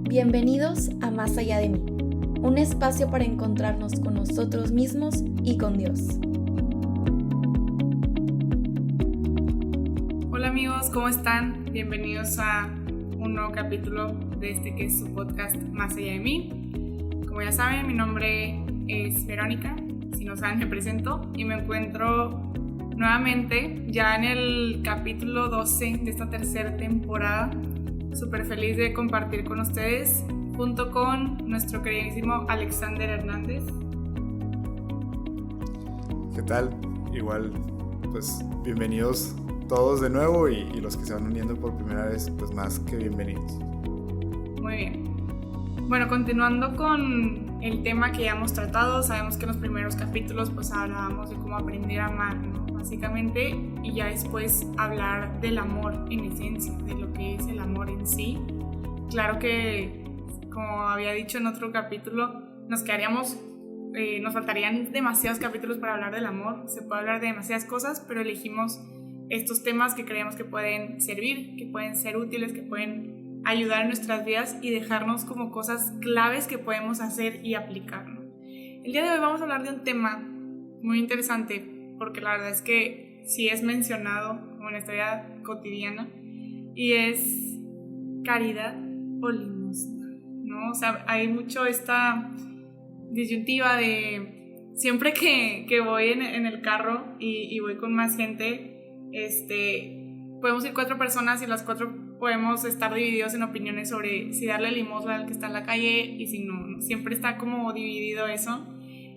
Bienvenidos a Más Allá de mí, un espacio para encontrarnos con nosotros mismos y con Dios. Hola amigos, ¿cómo están? Bienvenidos a un nuevo capítulo de este que es su podcast Más Allá de mí. Como ya saben, mi nombre es Verónica, si no saben me presento y me encuentro nuevamente ya en el capítulo 12 de esta tercera temporada. Súper feliz de compartir con ustedes junto con nuestro queridísimo Alexander Hernández. ¿Qué tal? Igual, pues bienvenidos todos de nuevo y los que se van uniendo por primera vez, pues más que bienvenidos. Muy bien. Bueno, continuando con el tema que ya hemos tratado, sabemos que en los primeros capítulos pues hablábamos de cómo aprender a amar, ¿no? Básicamente, y ya después hablar del amor en esencia, de lo que es el amor en sí. Claro que, como había dicho en otro capítulo, nos faltarían demasiados capítulos para hablar del amor. Se puede hablar de demasiadas cosas, pero elegimos estos temas que creemos que pueden servir, que pueden ser útiles, que pueden ayudar en nuestras vidas y dejarnos como cosas claves que podemos hacer y aplicar, ¿no? El día de hoy vamos a hablar de un tema muy interesante, porque la verdad es que sí es mencionado como en nuestra vida cotidiana, y es caridad o limosna, ¿no? O sea, hay mucho esta disyuntiva de siempre que voy en el carro y voy con más gente, podemos ir 4 personas y las 4 podemos estar divididos en opiniones sobre si darle limosna al que está en la calle y si no. Siempre está como dividido eso,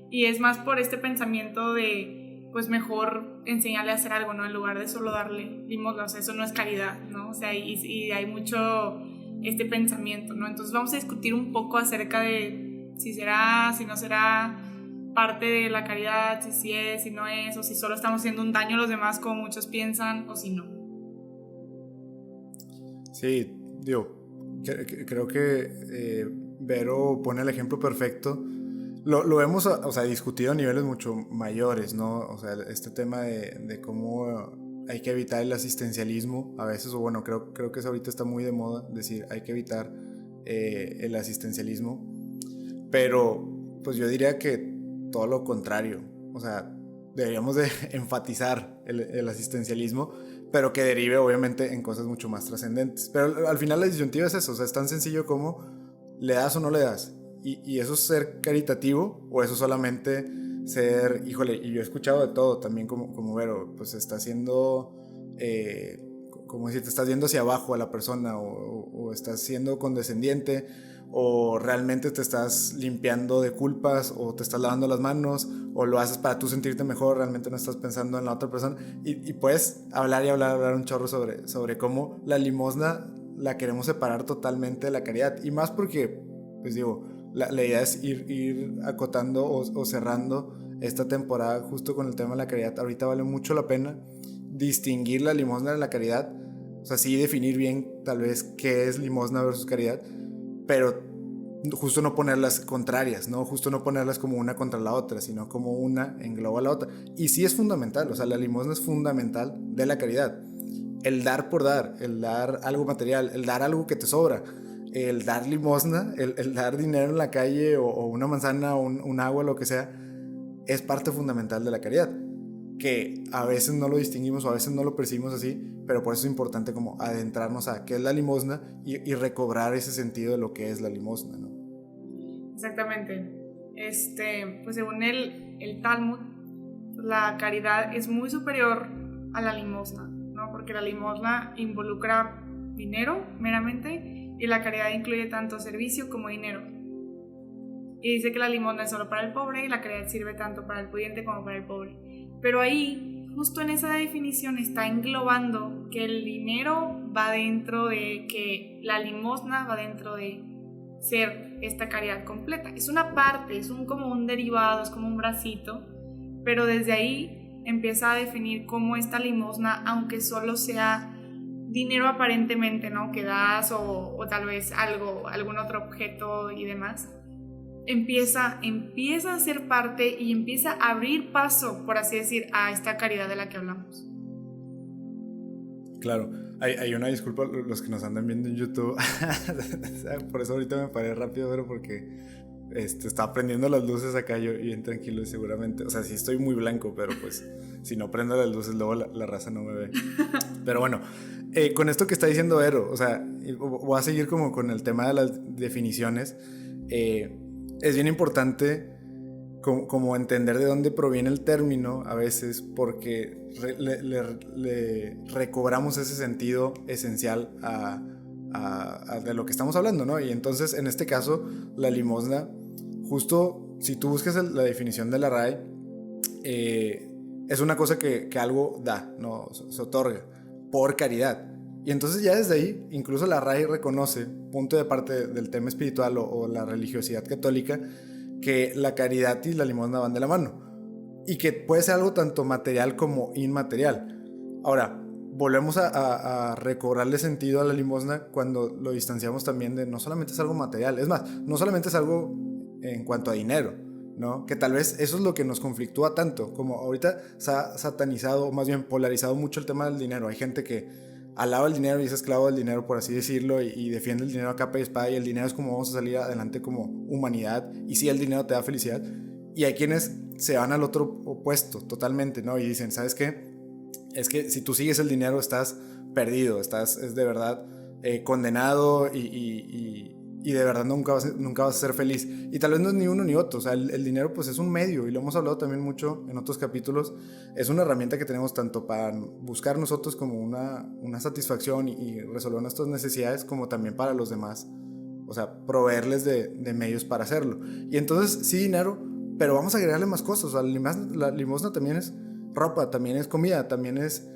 y es más por este pensamiento de pues mejor enseñarle a hacer algo, ¿no? En lugar de solo darle limosna. O sea, eso no es caridad, ¿no? O sea, y hay mucho este pensamiento, ¿no? Entonces vamos a discutir un poco acerca de si será, si no será parte de la caridad, si es, si no es, o si solo estamos haciendo un daño a los demás como muchos piensan, o si no. Sí, creo que Vero pone el ejemplo perfecto. Lo hemos, o sea, discutido a niveles mucho mayores, ¿no? O sea, este tema de cómo hay que evitar el asistencialismo a veces, o bueno, creo que eso ahorita está muy de moda, decir, hay que evitar el asistencialismo, pero pues yo diría que todo lo contrario, o sea, deberíamos de enfatizar el asistencialismo, pero que derive obviamente en cosas mucho más trascendentes. Pero al final la disyuntiva es eso, o sea, es tan sencillo como le das o no le das. Y eso es ser caritativo, o eso solamente ser, híjole, y yo he escuchado de todo también como Vero, pues está haciendo, como decir, te estás viendo hacia abajo a la persona, o estás siendo condescendiente, o realmente te estás limpiando de culpas, o te estás lavando las manos, o lo haces para tú sentirte mejor, realmente no estás pensando en la otra persona, y puedes hablar un chorro sobre cómo la limosna la queremos separar totalmente de la caridad, y más porque, pues digo, la idea es ir acotando o cerrando esta temporada justo con el tema de la caridad. Ahorita vale mucho la pena distinguir la limosna de la caridad, o sea, sí definir bien tal vez qué es limosna versus caridad, pero justo no ponerlas contrarias, ¿no? Justo no ponerlas como una contra la otra, sino como una engloba a la otra. Y sí es fundamental, o sea, la limosna es fundamental de la caridad. El dar por dar, el dar algo material, el dar algo que te sobra, el dar limosna, el dar dinero en la calle, o una manzana, o un agua, lo que sea, es parte fundamental de la caridad, que a veces no lo distinguimos o a veces no lo percibimos así, pero por eso es importante como adentrarnos a qué es la limosna y recobrar ese sentido de lo que es la limosna, ¿no? Exactamente. Pues según el Talmud, la caridad es muy superior a la limosna, ¿no? Porque la limosna involucra dinero meramente, y la caridad incluye tanto servicio como dinero. Y dice que la limosna es solo para el pobre y la caridad sirve tanto para el pudiente como para el pobre. Pero ahí, justo en esa definición, está englobando que el dinero va dentro de, que la limosna va dentro de ser esta caridad completa. Es una parte, es como un derivado, es como un bracito, pero desde ahí empieza a definir cómo esta limosna, aunque solo sea dinero aparentemente, ¿no? Que das, o tal vez algún otro objeto y demás, empieza a ser parte y empieza a abrir paso, por así decir, a esta caridad de la que hablamos. Claro, Hay una disculpa los que nos andan viendo en YouTube. Por eso ahorita me paré rápido, pero porque estaba prendiendo las luces acá yo bien tranquilo y seguramente, o sea, sí estoy muy blanco, pero pues si no prendo las luces luego la raza no me ve. Pero bueno, con esto que está diciendo Vero, o sea, voy a seguir como con el tema de las definiciones. Es bien importante como entender de dónde proviene el término a veces, porque le recobramos ese sentido esencial de lo que estamos hablando, ¿no? Y entonces, en este caso, la limosna, justo si tú buscas la definición de la RAE, es una cosa que algo da, ¿no? Se otorga por caridad. Y entonces ya desde ahí, incluso la RAE reconoce, punto de parte del tema espiritual o la religiosidad católica, que la caridad y la limosna van de la mano y que puede ser algo tanto material como inmaterial. Ahora, volvemos a recobrarle sentido a la limosna cuando lo distanciamos también de no solamente es algo material, es más, no solamente es algo en cuanto a dinero, ¿no? Que tal vez eso es lo que nos conflictúa tanto, como ahorita se ha satanizado, o más bien polarizado mucho el tema del dinero. Hay gente que alaba el dinero y es esclavo del dinero, por así decirlo, y defiende el dinero a capa y espada, y el dinero es como vamos a salir adelante como humanidad, y sí, el dinero te da felicidad. Y hay quienes se van al otro opuesto totalmente, ¿no? Y dicen, ¿sabes qué? Es que si tú sigues el dinero estás perdido, es de verdad condenado y de verdad nunca vas a ser feliz. Y tal vez no es ni uno ni otro, o sea, el dinero pues es un medio, y lo hemos hablado también mucho en otros capítulos. Es una herramienta que tenemos tanto para buscar nosotros como una satisfacción y resolver nuestras necesidades, como también para los demás, o sea, proveerles de medios para hacerlo. Y entonces sí, dinero, pero vamos a agregarle más cosas. O sea, la limosna también es ropa, también es comida, también es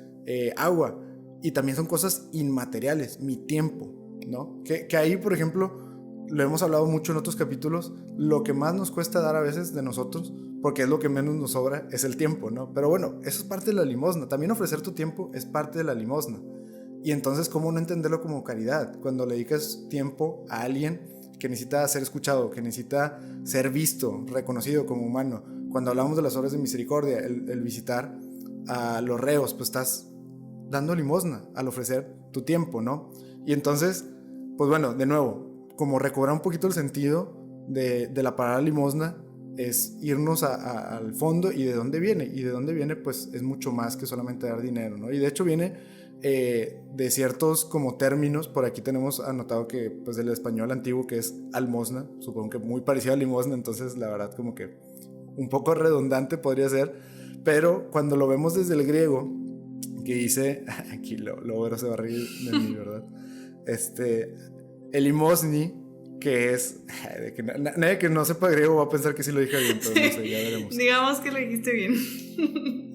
agua, y también son cosas inmateriales, mi tiempo, ¿no? Que ahí, por ejemplo, lo hemos hablado mucho en otros capítulos, lo que más nos cuesta dar a veces de nosotros, porque es lo que menos nos sobra, es el tiempo, ¿no? Pero bueno, eso es parte de la limosna. También ofrecer tu tiempo es parte de la limosna. Y entonces, ¿cómo no entenderlo como caridad? Cuando le dedicas tiempo a alguien que necesita ser escuchado, que necesita ser visto, reconocido como humano. Cuando hablamos de las obras de misericordia, el visitar a los reos, pues estás dando limosna al ofrecer tu tiempo, ¿no? Y entonces, pues bueno, de nuevo, como recobrar un poquito el sentido de la palabra limosna es irnos al fondo y de dónde viene. Y de dónde viene, pues es mucho más que solamente dar dinero, ¿no? Y de hecho viene de ciertos como términos. Por aquí tenemos anotado que pues del español antiguo, que es almosna, supongo que muy parecido a limosna, entonces la verdad como que un poco redundante podría ser, pero cuando lo vemos desde el griego, que dice, aquí lo se va a reír de mí, ¿verdad? El limosni, que es, nadie que no sepa griego va a pensar que sí lo dije bien, pero no sé, ya veremos. Digamos que lo dijiste bien.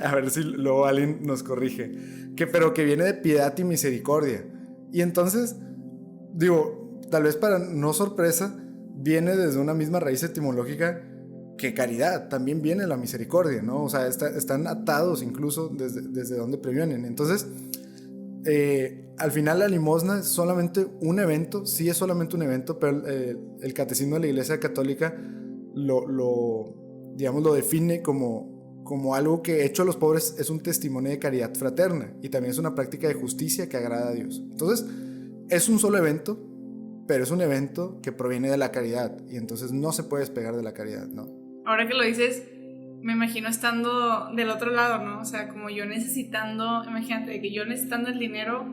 A ver si luego alguien nos corrige. Pero que viene de piedad y misericordia. Y entonces, digo, tal vez para no sorpresa, viene desde una misma raíz etimológica que caridad. También viene la misericordia, ¿no? O sea, están atados incluso desde donde previenen. Entonces, al final la limosna es solamente un evento. Sí es solamente un evento, pero el catecismo de la Iglesia Católica digamos, lo define como algo que hecho a los pobres es un testimonio de caridad fraterna, y también es una práctica de justicia que agrada a Dios. Entonces es un solo evento, pero es un evento que proviene de la caridad, y entonces no se puede despegar de la caridad, ¿no? Ahora que lo dices, me imagino estando del otro lado, ¿no? O sea, como yo necesitando, imagínate que yo necesitando el dinero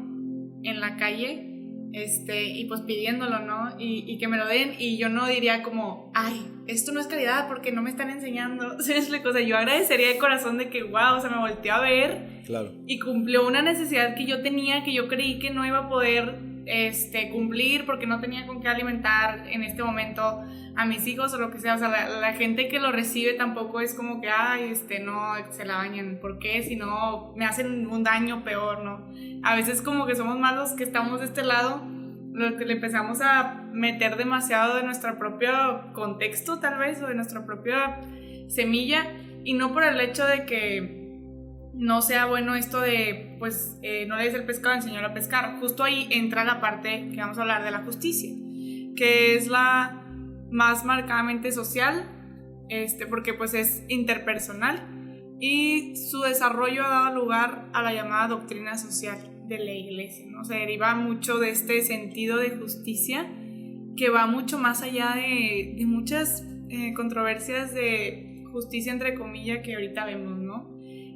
en la calle, y pues pidiéndolo, ¿no? Y que me lo den, y yo no diría como, ay, esto no es caridad porque no me están enseñando. O sea, yo agradecería de corazón de que, wow, o sea, me volteó a ver, claro, y cumplió una necesidad que yo tenía, que yo creí que no iba a poder cumplir porque no tenía con qué alimentar en este momento a mis hijos o lo que sea. O sea, la gente que lo recibe tampoco es como que, ay, no, se la bañan, ¿por qué? Si no, me hacen un daño peor, ¿no? A veces como que somos más los que estamos de este lado, los que le empezamos a meter demasiado de nuestro propio contexto, tal vez, o de nuestra propia semilla, y no por el hecho de que no sea bueno esto de, pues, no le des el pescado, enseñar a pescar. Justo ahí entra la parte que vamos a hablar de la justicia, que es la más marcadamente social, porque pues es interpersonal, y su desarrollo ha dado lugar a la llamada doctrina social de la iglesia, ¿no? Se deriva mucho de este sentido de justicia que va mucho más allá de muchas controversias de justicia entre comillas que ahorita vemos, ¿no?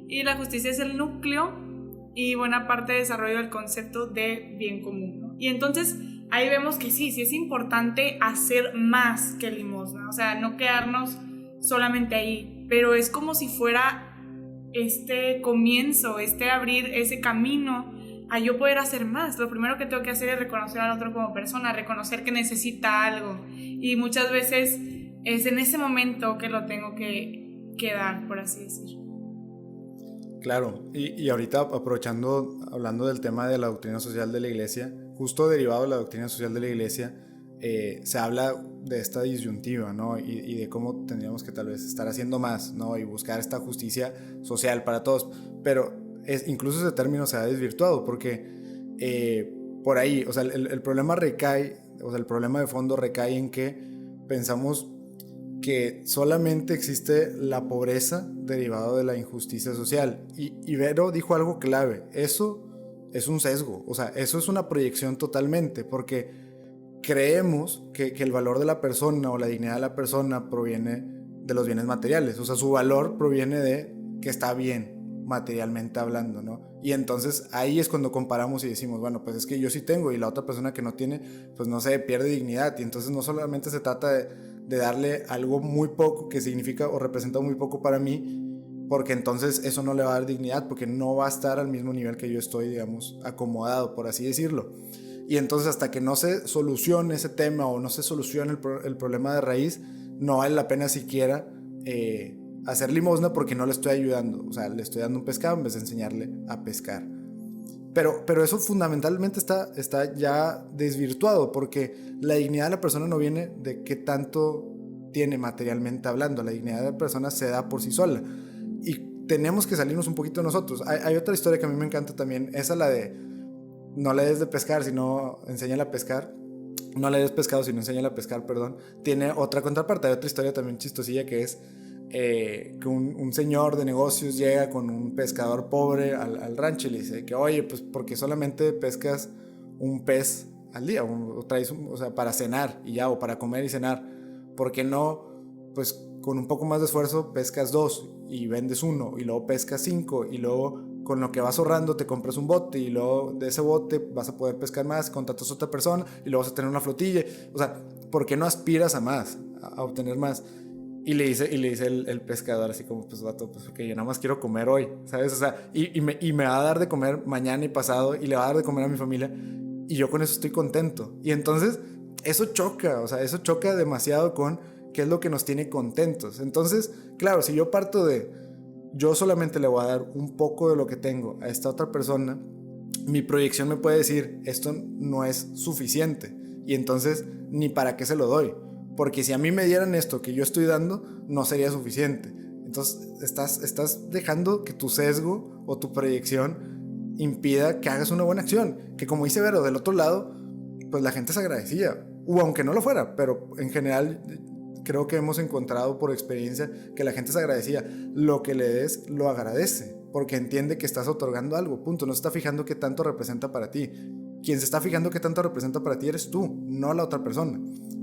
Y la justicia es el núcleo y buena parte de desarrollo del concepto de bien común, ¿no? Y entonces ahí vemos que sí es importante hacer más que limosna, o sea, no quedarnos solamente ahí, pero es como si fuera este comienzo, abrir ese camino a yo poder hacer más. Lo primero que tengo que hacer es reconocer al otro como persona, reconocer que necesita algo, y muchas veces es en ese momento que lo tengo que dar, por así decir. Claro, y ahorita aprovechando, hablando del tema de la doctrina social de la iglesia, justo derivado de la doctrina social de la iglesia, se habla de esta disyuntiva, ¿no? Y de cómo tendríamos que tal vez estar haciendo más, ¿no? Y buscar esta justicia social para todos. Pero incluso ese término se ha desvirtuado porque por ahí, o sea, el problema recae, o sea, el problema de fondo recae en que pensamos que solamente existe la pobreza derivada de la injusticia social. Y Vero dijo algo clave, eso es un sesgo, o sea, eso es una proyección totalmente, porque creemos que el valor de la persona o la dignidad de la persona proviene de los bienes materiales, o sea, su valor proviene de que está bien materialmente hablando, ¿no? Y entonces ahí es cuando comparamos y decimos, bueno, pues es que yo sí tengo y la otra persona que no tiene, pues no sé, pierde dignidad. Y entonces no solamente se trata de darle algo muy poco que significa o representa muy poco para mí, porque entonces eso no le va a dar dignidad, porque no va a estar al mismo nivel que yo estoy, digamos, acomodado, por así decirlo. Y entonces hasta que no se solucione ese tema o no se solucione el problema de raíz, no vale la pena siquiera hacer limosna, porque no le estoy ayudando. O sea, le estoy dando un pescado en vez de enseñarle a pescar. Pero eso fundamentalmente está ya desvirtuado, porque la dignidad de la persona no viene de qué tanto tiene materialmente hablando. La dignidad de la persona se da por sí sola. Y tenemos que salirnos un poquito de nosotros. Hay otra historia que a mí me encanta también. Esa la de no le des de pescar, sino enséñale a pescar. No le des pescado, sino enséñale a pescar, perdón. Tiene otra contraparte. Hay otra historia también chistosilla que es que un señor de negocios llega con un pescador pobre al rancho y le dice que, oye, pues porque solamente pescas un pez al día, o traes o sea, para cenar y ya, o para comer y cenar, ¿por qué no, pues con un poco más de esfuerzo pescas 2 y vendes 1 y luego pescas 5 y luego con lo que vas ahorrando te compras un bote y luego de ese bote vas a poder pescar más, contratas a otra persona y luego vas a tener una flotilla? O sea, ¿por qué no aspiras a más, a obtener más? Y le dice el pescador así como, pues vato, pues porque yo nada más quiero comer hoy, ¿sabes? O sea, y me va a dar de comer mañana y pasado y le va a dar de comer a mi familia y yo con eso estoy contento. Y entonces eso choca, o sea, eso choca demasiado con qué es lo que nos tiene contentos. Entonces, claro, si yo parto de yo solamente le voy a dar un poco de lo que tengo a esta otra persona, mi proyección me puede decir, esto no es suficiente, y entonces ni para qué se lo doy, porque si a mí me dieran esto que yo estoy dando, no sería suficiente. Entonces estás dejando que tu sesgo o tu proyección impida que hagas una buena acción, que como dice Vero, del otro lado, pues la gente se agradecía, o aunque no lo fuera, pero en general creo que hemos encontrado por experiencia que la gente se agradecía. Lo que le des, lo agradece, porque entiende que estás otorgando algo, punto. No se está fijando qué tanto representa para ti. Quien se está fijando qué tanto representa para ti eres tú, no la otra persona.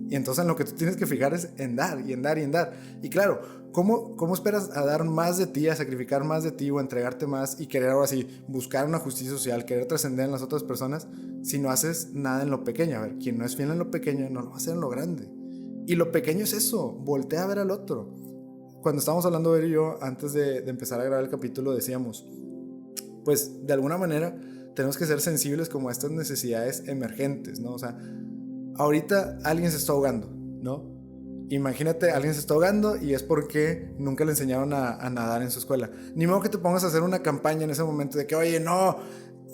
Y entonces en lo que tú tienes que fijar es en dar, y en dar, y en dar. Y claro, ¿cómo esperas a dar más de ti, a sacrificar más de ti o a entregarte más y querer ahora sí buscar una justicia social, querer trascender en las otras personas, si no haces nada en lo pequeño? A ver, quien no es fiel en lo pequeño no lo va a hacer en lo grande. Y lo pequeño es eso, voltea a ver al otro. Cuando estábamos hablando de él y yo, antes de empezar a grabar el capítulo, decíamos, pues de alguna manera tenemos que ser sensibles como a estas necesidades emergentes, ¿no? O sea, ahorita alguien se está ahogando, ¿no? Imagínate, alguien se está ahogando y es porque nunca le enseñaron a nadar en su escuela. Ni modo que te pongas a hacer una campaña en ese momento de que, oye, no,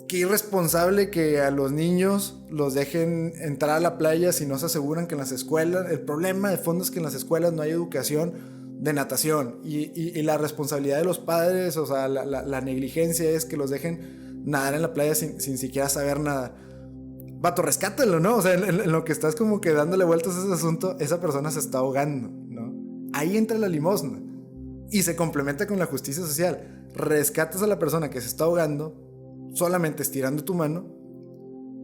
qué irresponsable que a los niños los dejen entrar a la playa si no se aseguran que en las escuelas, el problema de fondo es que en las escuelas no hay educación de natación y la responsabilidad de los padres, o sea, la negligencia es que los dejen nadar en la playa sin siquiera saber nadar. Vato, rescátalo, ¿no? O sea, en lo que estás como que dándole vueltas a ese asunto, esa persona se está ahogando, ¿no? Ahí entra la limosna y se complementa con la justicia social. Rescatas a la persona que se está ahogando solamente estirando tu mano,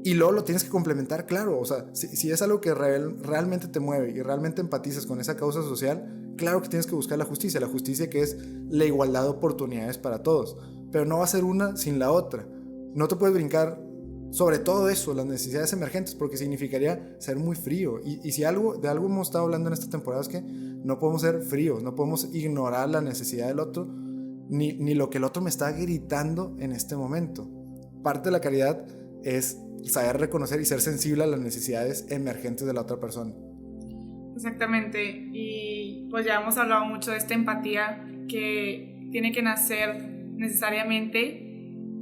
y luego lo tienes que complementar, claro. O sea, si es algo que realmente te mueve y realmente empatizas con esa causa social, claro que tienes que buscar la justicia que es la igualdad de oportunidades para todos, pero no va a ser una sin la otra. No te puedes brincar sobre todo eso, las necesidades emergentes, porque significaría ser muy frío. Y si de algo hemos estado hablando en esta temporada es que no podemos ser fríos, no podemos ignorar la necesidad del otro, ni lo que el otro me está gritando en este momento. Parte de la caridad es saber reconocer y ser sensible a las necesidades emergentes de la otra persona. Exactamente, y pues ya hemos hablado mucho de esta empatía que tiene que nacer necesariamente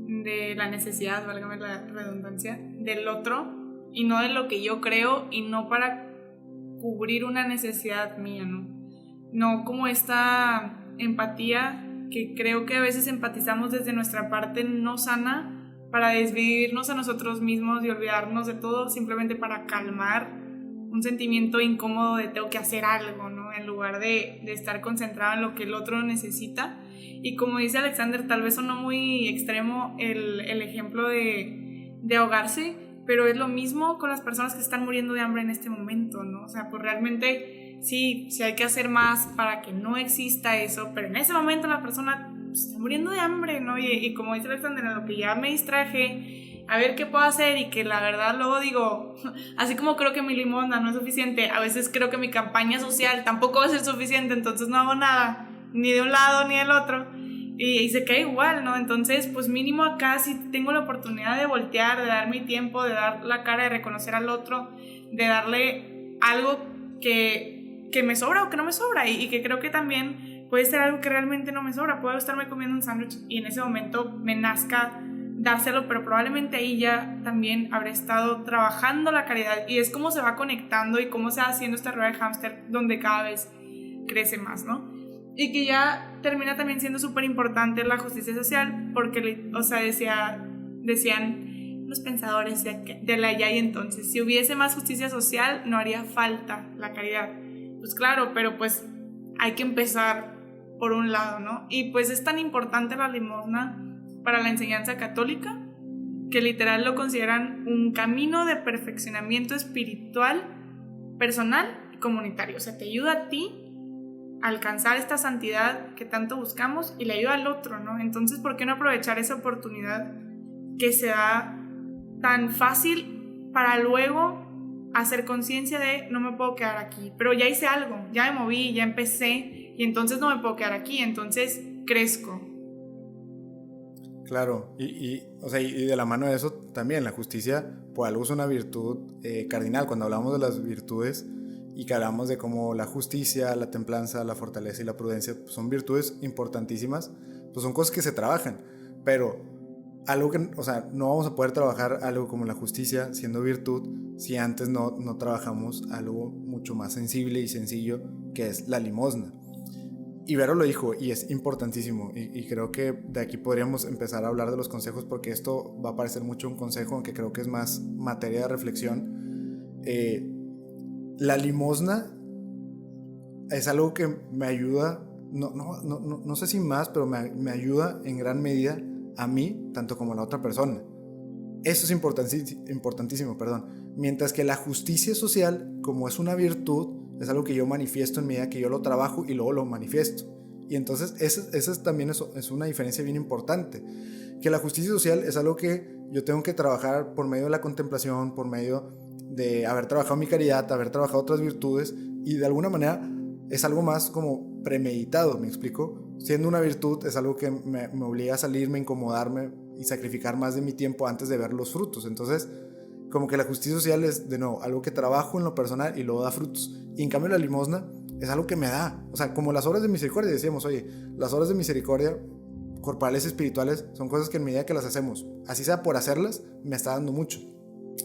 de la necesidad, válgame la redundancia, del otro y no de lo que yo creo, y no para cubrir una necesidad mía, no como esta empatía que creo que a veces empatizamos desde nuestra parte no sana para desvivirnos a nosotros mismos y olvidarnos de todo simplemente para calmar un sentimiento incómodo de tengo que hacer algo, ¿no? En lugar de estar concentrado en lo que el otro necesita. Y como dice Alexander, tal vez sonó muy extremo el ejemplo de ahogarse, pero es lo mismo con las personas que están muriendo de hambre en este momento, ¿no? O sea, pues realmente sí hay que hacer más para que no exista eso, pero en ese momento la persona está muriendo de hambre, ¿no? Y como dice Alexander, en lo que ya me distraje, a ver qué puedo hacer, y que la verdad luego digo, así como creo que mi limosna no es suficiente, a veces creo que mi campaña social tampoco va a ser suficiente, entonces no hago nada, ni de un lado ni del otro, y se cae igual, ¿no? Entonces, pues mínimo acá si tengo la oportunidad de voltear, de dar mi tiempo, de dar la cara, de reconocer al otro, de darle algo que me sobra o que no me sobra, y que creo que también puede ser algo que realmente no me sobra. Puedo estarme comiendo un sándwich y en ese momento me nazca dárselo, pero probablemente ahí ya también habré estado trabajando la caridad, y es como se va conectando y cómo se va haciendo esta rueda de hámster donde cada vez crece más, ¿no? Y que ya termina también siendo súper importante la justicia social, porque, o sea, decían los pensadores de la ya y entonces, si hubiese más justicia social no haría falta la caridad. Pues claro, pero pues hay que empezar por un lado, ¿no? Y pues es tan importante la limosna para la enseñanza católica que literal lo consideran un camino de perfeccionamiento espiritual, personal y comunitario. O sea, te ayuda a ti a alcanzar esta santidad que tanto buscamos y le ayuda al otro, ¿no? Entonces, ¿por qué no aprovechar esa oportunidad que se da tan fácil para luego hacer conciencia de no me puedo quedar aquí, pero ya hice algo, ya me moví, ya empecé, y entonces no me puedo quedar aquí, entonces crezco? Claro, o sea, y de la mano de eso también la justicia por algo es una virtud cardinal. Cuando hablamos de las virtudes y que hablamos de cómo la justicia, la templanza, la fortaleza y la prudencia pues son virtudes importantísimas, pues son cosas que se trabajan, pero algo que, o sea, no vamos a poder trabajar algo como la justicia siendo virtud si antes no trabajamos algo mucho más sensible y sencillo, que es la limosna. Y Vero lo dijo y es importantísimo, y creo que de aquí podríamos empezar a hablar de los consejos, porque esto va a parecer mucho un consejo, aunque creo que es más materia de reflexión. La limosna es algo que me ayuda, no sé si más, pero me ayuda en gran medida a mí, tanto como a la otra persona. Eso es importantísimo, mientras que la justicia social, como es una virtud, es algo que yo manifiesto en medida que yo lo trabajo y luego lo manifiesto. Y entonces esa también es una diferencia bien importante, que la justicia social es algo que yo tengo que trabajar por medio de la contemplación, por medio de haber trabajado mi caridad, haber trabajado otras virtudes, y de alguna manera es algo más como premeditado, ¿me explico? Siendo una virtud es algo que me obliga a salirme, incomodarme y sacrificar más de mi tiempo antes de ver los frutos. Entonces, como que la justicia social es, de nuevo, algo que trabajo en lo personal y luego da frutos. Y en cambio la limosna es algo que me da. O sea, como las obras de misericordia, decíamos, oye, las obras de misericordia corporales y espirituales son cosas que en medida que las hacemos, así sea por hacerlas, me está dando mucho.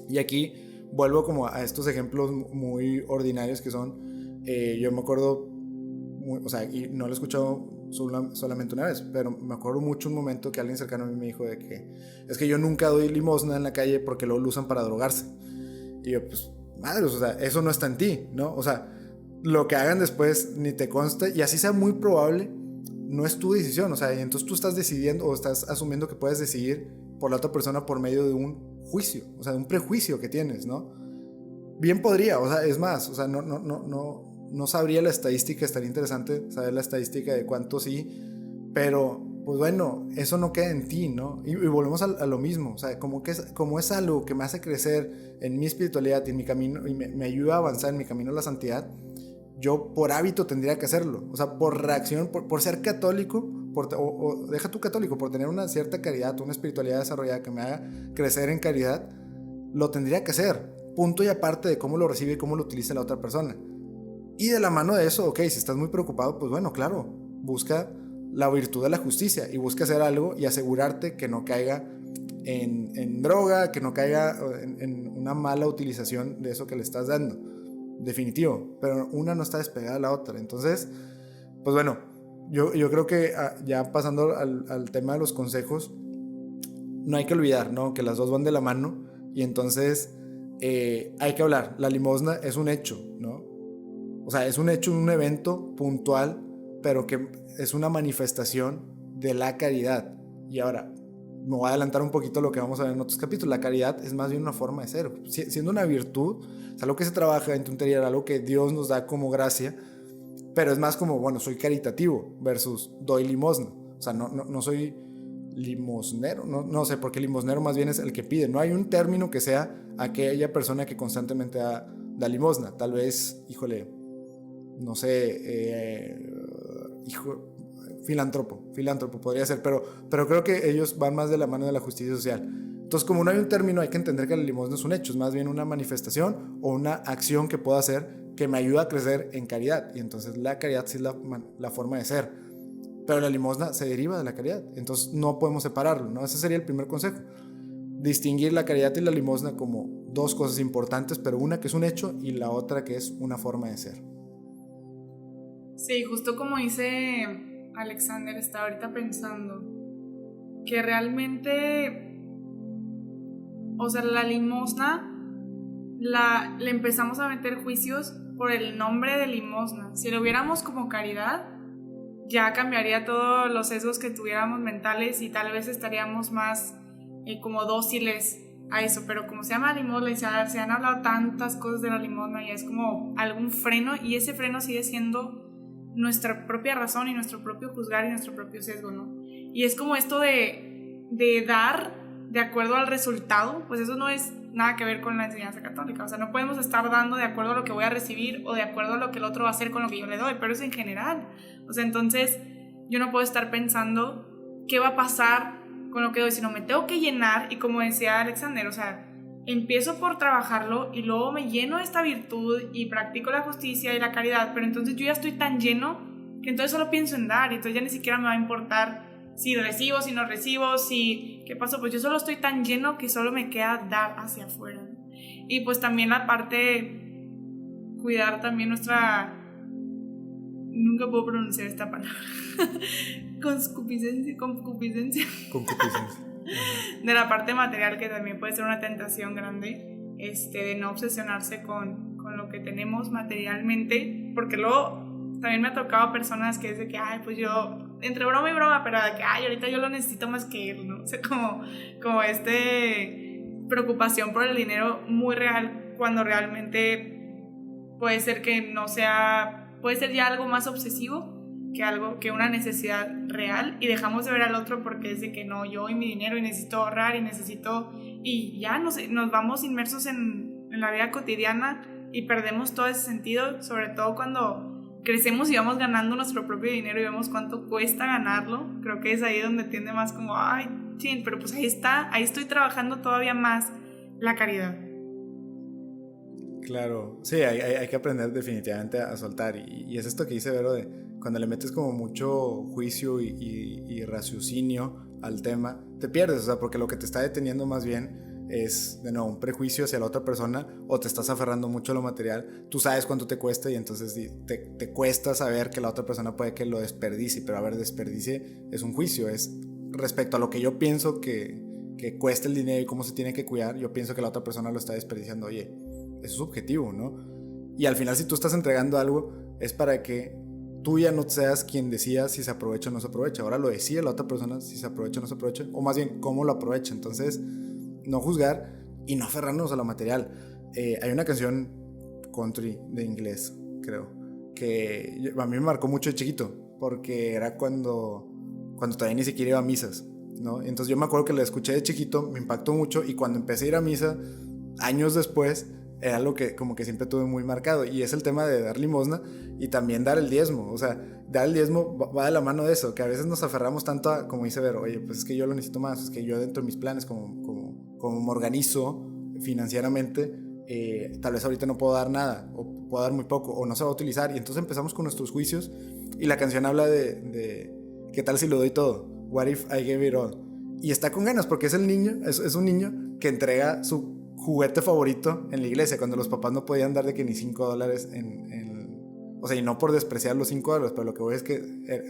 Y aquí vuelvo como a estos ejemplos muy ordinarios que son, yo me acuerdo, o sea, y no lo he escuchado solamente una vez, pero me acuerdo mucho un momento que alguien cercano a mí me dijo de que es que yo nunca doy limosna en la calle porque luego lo usan para drogarse. Y yo, pues, madres, o sea, eso no está en ti, ¿no? O sea, lo que hagan después ni te consta, y así sea muy probable, no es tu decisión. O sea, y entonces tú estás decidiendo o estás asumiendo que puedes decidir por la otra persona por medio de un juicio, o sea, de un prejuicio que tienes, ¿no? Bien podría, o sea, es más, o sea, no sabría la estadística, estaría interesante saber la estadística de cuánto sí, pero pues bueno, eso no queda en ti, ¿no? Y volvemos a lo mismo, o sea, como es algo que me hace crecer en mi espiritualidad y en mi camino, y me ayuda a avanzar en mi camino a la santidad, yo por hábito tendría que hacerlo, o sea, por reacción, por ser católico, o deja tú católico, por tener una cierta caridad, una espiritualidad desarrollada que me haga crecer en caridad, lo tendría que hacer, punto y aparte de cómo lo recibe y cómo lo utiliza la otra persona. Y de la mano de eso, ok, si estás muy preocupado, pues bueno, claro, busca la virtud de la justicia y busca hacer algo y asegurarte que no caiga en droga, que no caiga en una mala utilización de eso que le estás dando, definitivo, pero una no está despegada de la otra. Entonces, pues bueno, yo creo que ya pasando al tema de los consejos, no hay que olvidar, ¿no?, que las dos van de la mano, y entonces hay que hablar. La limosna es un hecho, ¿no? O sea, es un hecho, un evento puntual, pero que es una manifestación de la caridad. Y ahora, me voy a adelantar un poquito a lo que vamos a ver en otros capítulos. La caridad es más bien una forma de ser. Siendo una virtud, es algo que se trabaja en tu interior, algo que Dios nos da como gracia, pero es más como, bueno, soy caritativo versus doy limosna. O sea, no soy limosnero, no sé, porque limosnero más bien es el que pide. No hay un término que sea aquella persona que constantemente da limosna. Tal vez, híjole, no sé, filántropo podría ser, pero creo que ellos van más de la mano de la justicia social. Entonces, como no hay un término, hay que entender que la limosna es un hecho, es más bien una manifestación o una acción que puedo hacer que me ayuda a crecer en caridad, y entonces la caridad sí es la forma de ser, pero la limosna se deriva de la caridad, entonces no podemos separarlo, ¿no? Ese sería el primer consejo, distinguir la caridad y la limosna como dos cosas importantes, pero una que es un hecho y la otra que es una forma de ser. Sí, justo como dice Alexander, estaba ahorita pensando que realmente, o sea, la limosna le empezamos a meter juicios por el nombre de limosna. Si lo viéramos como caridad, ya cambiaría todos los sesgos que tuviéramos mentales y tal vez estaríamos más como dóciles a eso, pero como se llama limosna y se han hablado tantas cosas de la limosna, ya es como algún freno, y ese freno sigue siendo nuestra propia razón y nuestro propio juzgar y nuestro propio sesgo, ¿no? Y es como esto de dar de acuerdo al resultado, pues eso no es nada que ver con la enseñanza católica. O sea, no podemos estar dando de acuerdo a lo que voy a recibir o de acuerdo a lo que el otro va a hacer con lo que yo le doy, pero es en general. O sea, entonces yo no puedo estar pensando qué va a pasar con lo que doy, sino me tengo que llenar, y como decía Alexander, o sea, empiezo por trabajarlo y luego me lleno de esta virtud y practico la justicia y la caridad, pero entonces yo ya estoy tan lleno que entonces solo pienso en dar, y entonces ya ni siquiera me va a importar si recibo, si no recibo, si qué pasó, pues yo solo estoy tan lleno que solo me queda dar hacia afuera. Y pues también la parte, cuidar también nuestra, nunca puedo pronunciar esta palabra, concupiscencia. De la parte material, que también puede ser una tentación grande, de no obsesionarse con lo que tenemos materialmente, porque luego también me ha tocado personas que es de que, ay, pues yo, entre broma y broma, pero de que, ay, ahorita yo lo necesito más que él, ¿no? O sea, como preocupación por el dinero muy real, cuando realmente puede ser que no sea, puede ser ya algo más obsesivo que una necesidad real, y dejamos de ver al otro porque es de que no, yo y mi dinero y necesito ahorrar y ya nos vamos inmersos en la vida cotidiana y perdemos todo ese sentido, sobre todo cuando crecemos y vamos ganando nuestro propio dinero y vemos cuánto cuesta ganarlo. Creo que es ahí donde tiende más como, ay, chin, pero pues ahí estoy trabajando todavía más la caridad. Claro, sí, hay que aprender definitivamente a soltar, y es esto que dice Vero, de cuando le metes como mucho juicio y raciocinio al tema, te pierdes, o sea, porque lo que te está deteniendo más bien es, de nuevo, un prejuicio hacia la otra persona, o te estás aferrando mucho a lo material. Tú sabes cuánto te cuesta y entonces te cuesta saber que la otra persona puede que lo desperdicie, pero a ver, desperdicie es un juicio, es respecto a lo que yo pienso que cuesta el dinero y cómo se tiene que cuidar. Yo pienso que la otra persona lo está desperdiciando. Oye, eso es subjetivo, ¿no? Y al final, si tú estás entregando algo, es para que tú ya no seas quien decía si se aprovecha o no se aprovecha. Ahora lo decía la otra persona si se aprovecha o no se aprovecha, o más bien cómo lo aprovecha. Entonces, no juzgar y no aferrarnos a lo material. Hay una canción country de inglés, creo, que a mí me marcó mucho de chiquito, porque era cuando todavía ni siquiera iba a misas, ¿no? Entonces yo me acuerdo que la escuché de chiquito, me impactó mucho, y cuando empecé a ir a misa, años después, era lo que como que siempre tuve muy marcado, y es el tema de dar limosna y también dar el diezmo. O sea, dar el diezmo va de la mano de eso, que a veces nos aferramos tanto a, como dice Vero, oye, pues es que yo lo necesito más, es que yo dentro de mis planes, como me organizo financieramente, tal vez ahorita no puedo dar nada, o puedo dar muy poco, o no se va a utilizar, y entonces empezamos con nuestros juicios, y la canción habla de ¿qué tal si lo doy todo? What if I gave it all? Y está con ganas, porque es el niño, es un niño que entrega su juguete favorito en la iglesia, cuando los papás no podían dar de que ni $5 o sea, y no por despreciar los $5, pero lo que voy es que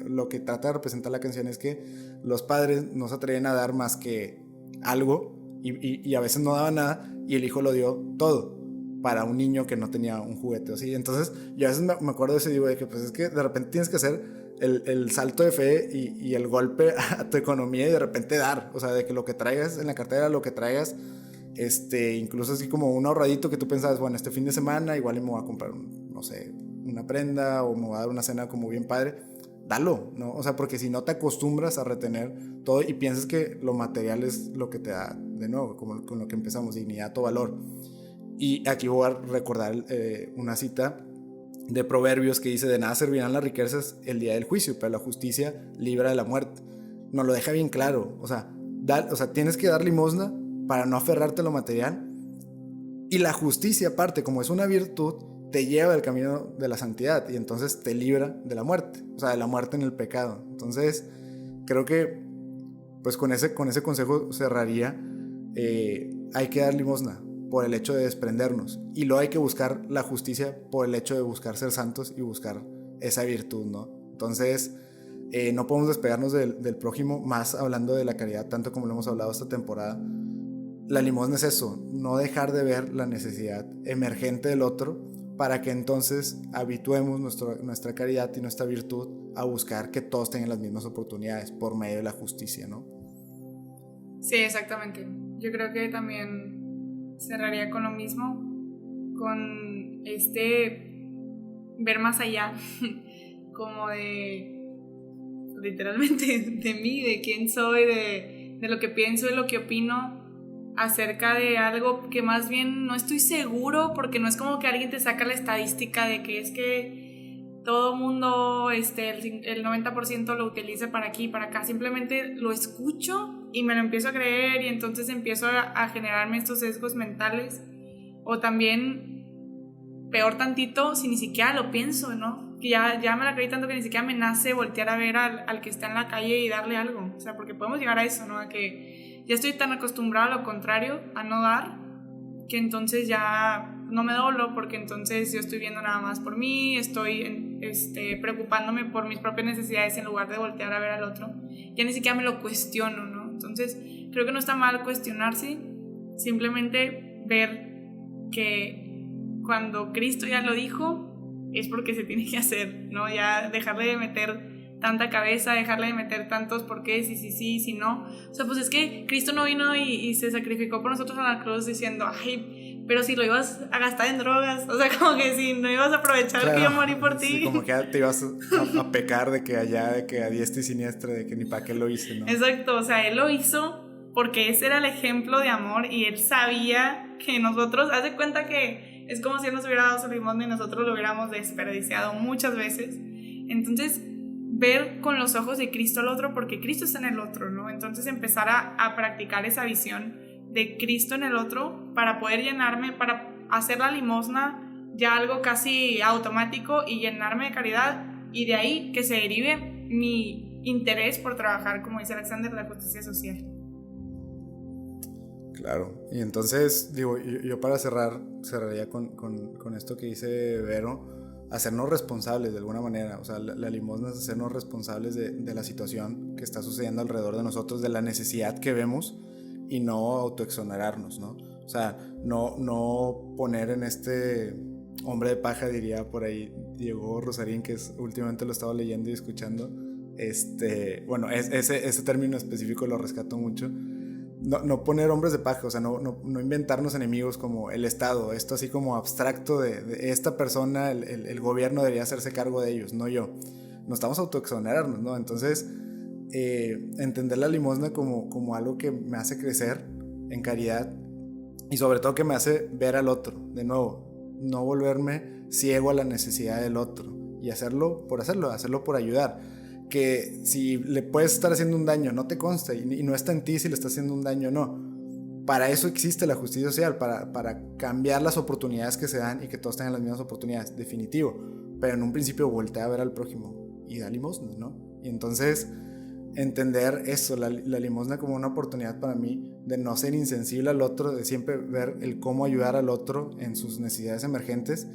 lo que trata de representar la canción es que los padres no se atreven a dar más que algo, y a veces no daban nada, y el hijo lo dio todo para un niño que no tenía un juguete así. Entonces yo a veces me acuerdo de eso y digo de que pues es que de repente tienes que hacer el salto de fe y el golpe a tu economía, y de repente dar, o sea, de que lo que traigas en la cartera, lo que traigas, incluso así como un ahorradito que tú pensabas, bueno, este fin de semana igual me voy a comprar no sé, una prenda, o me voy a dar una cena como bien padre, dalo, ¿no? O sea, porque si no te acostumbras a retener todo y piensas que lo material es lo que te da, de nuevo, como con lo que empezamos, dignidad o valor. Y aquí voy a recordar una cita de Proverbios que dice: de nada servirán las riquezas el día del juicio, pero la justicia libra de la muerte. Nos lo deja bien claro. O sea, tienes que dar limosna para no aferrarte a lo material, y la justicia, aparte, como es una virtud, te lleva al camino de la santidad, y entonces te libra de la muerte, o sea, de la muerte en el pecado. Entonces creo que pues con ese consejo cerraría. Hay que dar limosna por el hecho de desprendernos, y luego hay que buscar la justicia por el hecho de buscar ser santos y buscar esa virtud, ¿no? Entonces no podemos despegarnos del prójimo, más hablando de la caridad, tanto como lo hemos hablado esta temporada. La limosna es eso, no dejar de ver la necesidad emergente del otro, para que entonces habituemos nuestra caridad y nuestra virtud a buscar que todos tengan las mismas oportunidades por medio de la justicia, ¿no? Sí, exactamente. Yo creo que también cerraría con lo mismo, con ver más allá, como de literalmente de mí, de quién soy, de lo que pienso y lo que opino acerca de algo que más bien no estoy seguro, porque no es como que alguien te saca la estadística de que es que todo mundo, el 90% lo utiliza para aquí, para acá. Simplemente lo escucho y me lo empiezo a creer, y entonces empiezo a generarme estos sesgos mentales. O también, peor tantito, si ni siquiera lo pienso, ¿no? Que ya me la creí tanto que ni siquiera me nace voltear a ver al que está en la calle y darle algo. O sea, porque podemos llegar a eso, ¿no? A que ya estoy tan acostumbrado a lo contrario, a no dar, que entonces ya no me doblo, porque entonces yo estoy viendo nada más por mí, estoy preocupándome por mis propias necesidades en lugar de voltear a ver al otro. Ya ni siquiera me lo cuestiono, ¿no? Entonces creo que no está mal cuestionarse, simplemente ver que cuando Cristo ya lo dijo es porque se tiene que hacer, ¿no? Ya dejarle de meter tanta cabeza, dejarle de meter tantos por qué, si no. O sea, pues es que Cristo no vino y se sacrificó por nosotros en la cruz diciendo, ay, pero si lo ibas a gastar en drogas, o sea, como que si no ibas a aprovechar, claro, que yo morí por ti. Sí, como que ya te ibas a pecar de que allá, de que a diestra y siniestra, de que ni para qué lo hice, ¿no? Exacto, o sea, Él lo hizo porque ese era el ejemplo de amor, y Él sabía que nosotros, haz de cuenta que es como si Él nos hubiera dado su limón y nosotros lo hubiéramos desperdiciado muchas veces. Entonces, ver con los ojos de Cristo al otro, porque Cristo está en el otro, ¿no? Entonces empezar a practicar esa visión de Cristo en el otro para poder llenarme, para hacer la limosna ya algo casi automático y llenarme de caridad, y de ahí que se derive mi interés por trabajar, como dice Alexander, la justicia social. Claro, y entonces digo, yo para cerraría con esto que dice Vero, hacernos responsables de alguna manera. O sea, la limosna es hacernos responsables de la situación que está sucediendo alrededor de nosotros, de la necesidad que vemos, y no autoexonerarnos, ¿no? O sea, no poner en este hombre de paja, diría por ahí, Diego Rosarín, que últimamente lo he estado leyendo y escuchando. Bueno, ese término específico lo rescato mucho. No poner hombres de paja, o sea, no inventarnos enemigos como el Estado, esto así como abstracto de esta persona, el gobierno debería hacerse cargo de ellos, no yo. No estamos autoexonerarnos, ¿no? Entonces, entender la limosna como algo que me hace crecer en caridad y sobre todo que me hace ver al otro, de nuevo, no volverme ciego a la necesidad del otro y hacerlo por ayudar. Que si le puedes estar haciendo un daño, no te consta y no está en ti si le estás haciendo un daño o no. Para eso existe la justicia social, para cambiar las oportunidades que se dan y que todos tengan las mismas oportunidades, definitivo. Pero en un principio voltea a ver al prójimo y da limosna, ¿no? Y entonces entender eso, la limosna como una oportunidad para mí de no ser insensible al otro, de siempre ver el cómo ayudar al otro en sus necesidades emergentes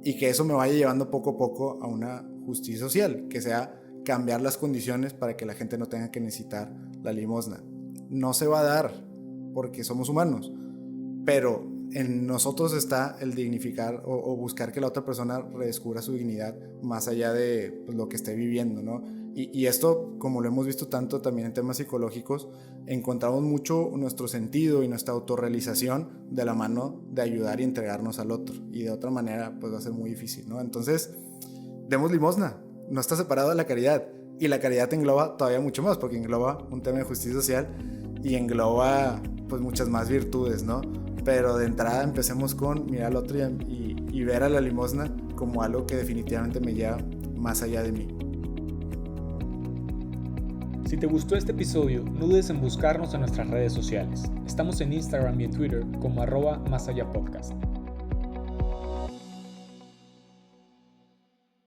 y que eso me vaya llevando poco a poco a una justicia social, que sea cambiar las condiciones para que la gente no tenga que necesitar la limosna. No se va a dar porque somos humanos, pero en nosotros está el dignificar o buscar que la otra persona redescubra su dignidad más allá de pues, lo que esté viviendo, ¿no? Y esto, como lo hemos visto tanto también en temas psicológicos, encontramos mucho nuestro sentido y nuestra autorrealización de la mano de ayudar y entregarnos al otro, y de otra manera pues va a ser muy difícil, ¿no? Entonces, demos limosna. No está separado de la caridad, y la caridad engloba todavía mucho más, porque engloba un tema de justicia social y engloba pues muchas más virtudes, ¿no? Pero de entrada empecemos con mirar al otro y ver a la limosna como algo que definitivamente me lleva más allá de mí. Si te gustó este episodio, no dudes en buscarnos en nuestras redes sociales. Estamos en Instagram y en Twitter como @másallapodcast.